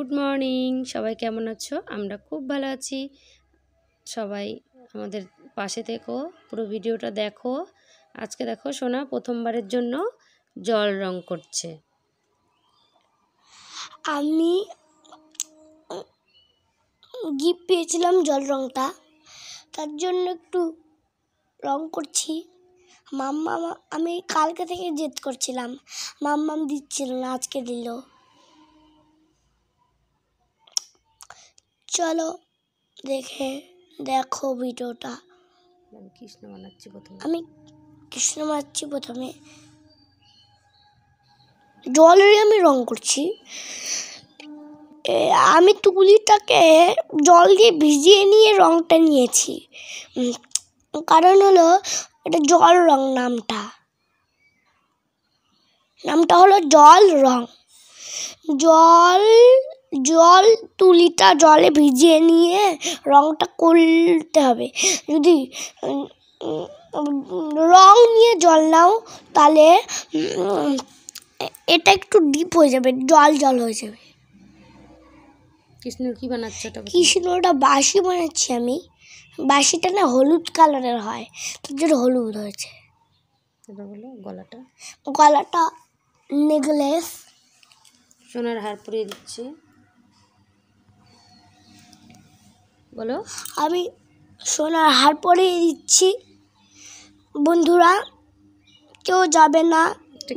Good morning, সবাই কেমন আছো? আমরা খুব ভালো আছি। সবাই আমাদের পাশে থেকো, পুরো ভিডিওটা দেখো। আজকে দেখো সোনা প্রথমবারের জন্য জল রং করছে। আমি গিফট পেয়েছিলাম জল রংটা, তার জন্য একটু রং করছি। আমি কালকে থেকে জেদ করছিলাম, মাম্মাম দিচ্ছিল না, আজকে দিল। চলো দেখো ভিডিওটা। আমি কৃষ্ণ বানাচ্ছি প্রথমে জলেরই আমি রং করছি। আমি তুলিটাকে জল দিয়ে ভিজিয়ে নিয়ে রংটা নিয়েছি, কারণ হলো এটা জল রং। নামটা হলো জল রং। জল তুলিটা জলে ভিজিয়ে নিয়ে রংটা করতে হবে। যদি রং নিয়ে জল নাও তাহলে এটা একটু ডিপ হয়ে যাবে, জল হয়ে যাবে। কৃষ্ণ কি বানাচ্ছ? কৃষ্ণটা বাঁশি বানাচ্ছি আমি। বাঁশিটা না হলুদ কালারের হয়, তার জন্য হলুদ হয়েছে। গলাটা নেকলেস, সোনার হার পরিয়ে দিচ্ছি। বলো। আমি সোনার হার পরিয়ে দিচ্ছি। বন্ধুরা কেউ যাবে না।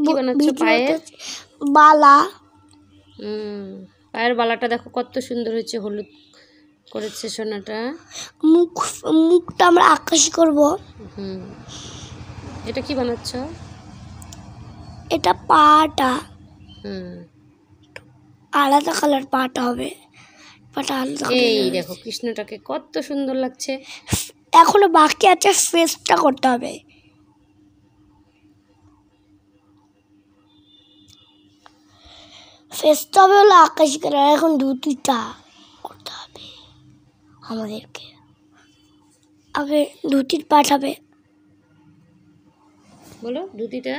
কি বানাচ্ছ? পায়ের বালা। পায়ের বালাটা দেখো কত সুন্দর হয়েছে, হলুদ করেছে সোনাটা। মুখটা আমরা আকাশি করব। এটা কি বানাচ্ছ? এটা পাটা আলাদা কালার, পাটা হবে। এই দেখো কৃষ্ণটাকে কত সুন্দর লাগছে। এখনো বাকি আছে, ফেসটা করতে হবে। ফেসটা হবে হলো আকাশি কালার। এখন ধুতিটা করতে হবে আমাদেরকে। আগে ধুতির পাঠাবে। বলো, ধুতিটা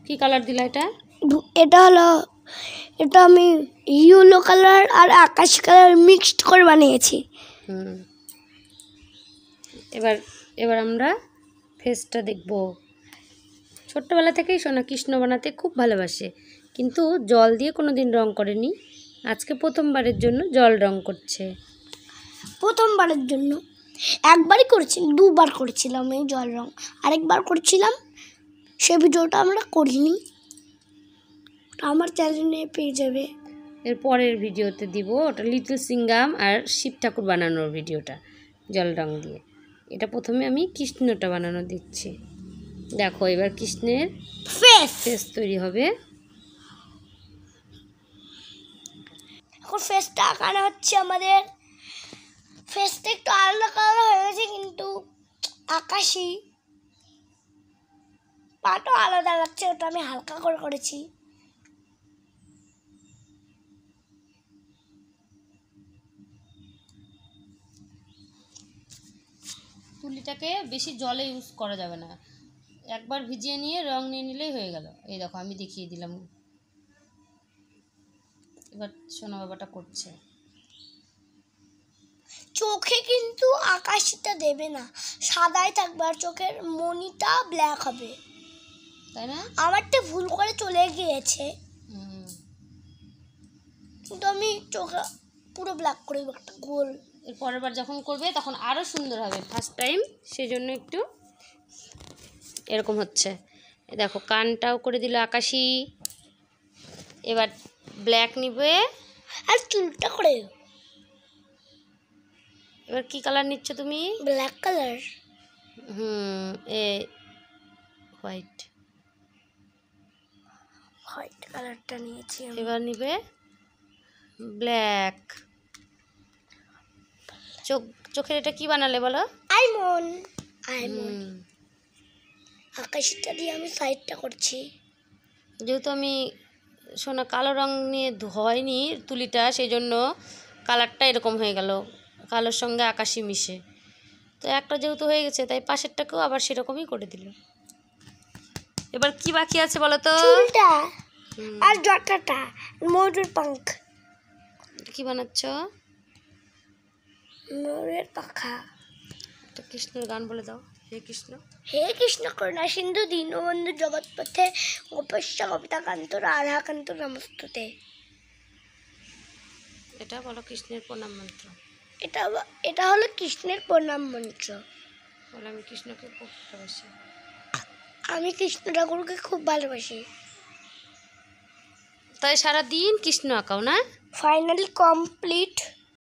কি কালার দিলা? এটা আমি ইয়েলো কালার আর আকাশি কালার মিক্সড করে বানিয়েছি। এবার আমরা ফেসটা দেখব। ছোট্টবেলা থেকেই সোনা কৃষ্ণ বানাতে খুব ভালোবাসে, কিন্তু জল দিয়ে কোনো দিন রং করেনি। আজকে প্রথমবারের জন্য জল রং করছে। প্রথমবারের জন্য একবারই করেছি, দুবার করেছিলাম এই জল রং। আরেকবার করেছিলাম, সে ভিডিওটা আমরা করিনি, আমার চ্যানেলে পেয়ে যাবে। এর পরের ভিডিওতে দিব, ওটা লিটল সিঙ্গাম আর শিব ঠাকুর বানানোর ভিডিওটা জল রং দিয়ে। এটা প্রথমে আমি কৃষ্ণটা বানানো দিচ্ছি। দেখো এবার কৃষ্ণের ফেস তৈরি হবে। এখন ফেসটা আঁকানো হচ্ছে আমাদের। ফেসটা একটু আলাদা কালার হয়ে গেছে, কিন্তু আকাশি। পাটা আলাদা লাগছে, ওটা আমি হালকা করে করেছি। তুলিটাকে বেশি জলে ইউজ করা যাবে না, একবার ভিজিয়ে নিয়ে রং নিয়ে নিলেই হয়ে গেল। এই দেখো আমি দেখিয়ে দিলাম। এবার সোনা বাবাটা করছে। চোখে কিন্তু আকাশিটা দেবে না, সাদাই থাকবে, আর চোখের মনিটা ব্ল্যাক হবে, তাই না? আমারটা ভুল করে চলে গিয়েছে, কিন্তু আমি চোখে পুরো ব্ল্যাক করে একটা গোল। এর পরের বার যখন করবে তখন আরও সুন্দর হবে। ফার্স্ট টাইম, সেজন্য একটু এরকম হচ্ছে। দেখো কানটাও করে দিল আকাশি। এবার ব্ল্যাক নিবে আর চুলটা করে। এবার কি কালার নিচ্ছ তুমি? Black colour. হোয়াইট কালারটা নিয়েছি। এবার নিবে ব্ল্যাক। চোখের এটা কি বানালে বলো? আইমন। আকাশিটা দিয়ে আমি সাইডটা করছি। যেহেতু আমি সোনা কালো রং নিয়ে হয়নি তুলিটা, সেই জন্য কালারটা এরকম হয়ে গেল, কালোর সঙ্গে আকাশি মিশে। তো একটা যেহেতু হয়ে গেছে, তাই পাশেরটাকেও আবার সেরকমই করে দিল। এবার কি বাকি আছে বলো তো? চুলটা আর জটাটা, ময়ূরের পাঙ্খ। এটা কি বানাচ্ছ? ময়ূরের পাখা। একটা কৃষ্ণের গান বলে দাও। হে কৃষ্ণ। হে কৃষ্ণ করুণা সিন্ধু দীনবন্ধু জগৎপথে গোপস্য কবিতাকান্ত রাধাকান্ত নমস্তুতে। এটা বলো কৃষ্ণের প্রণাম মন্ত্র। এটা হলো কৃষ্ণের প্রণাম মন্ত্র। বলো আমি কৃষ্ণকে খুব ভালোবাসি। আমি কৃষ্ণ ঠাকুরকে খুব ভালোবাসি। তাই সারাদিন কৃষ্ণ আঁকাও না? Finally complete.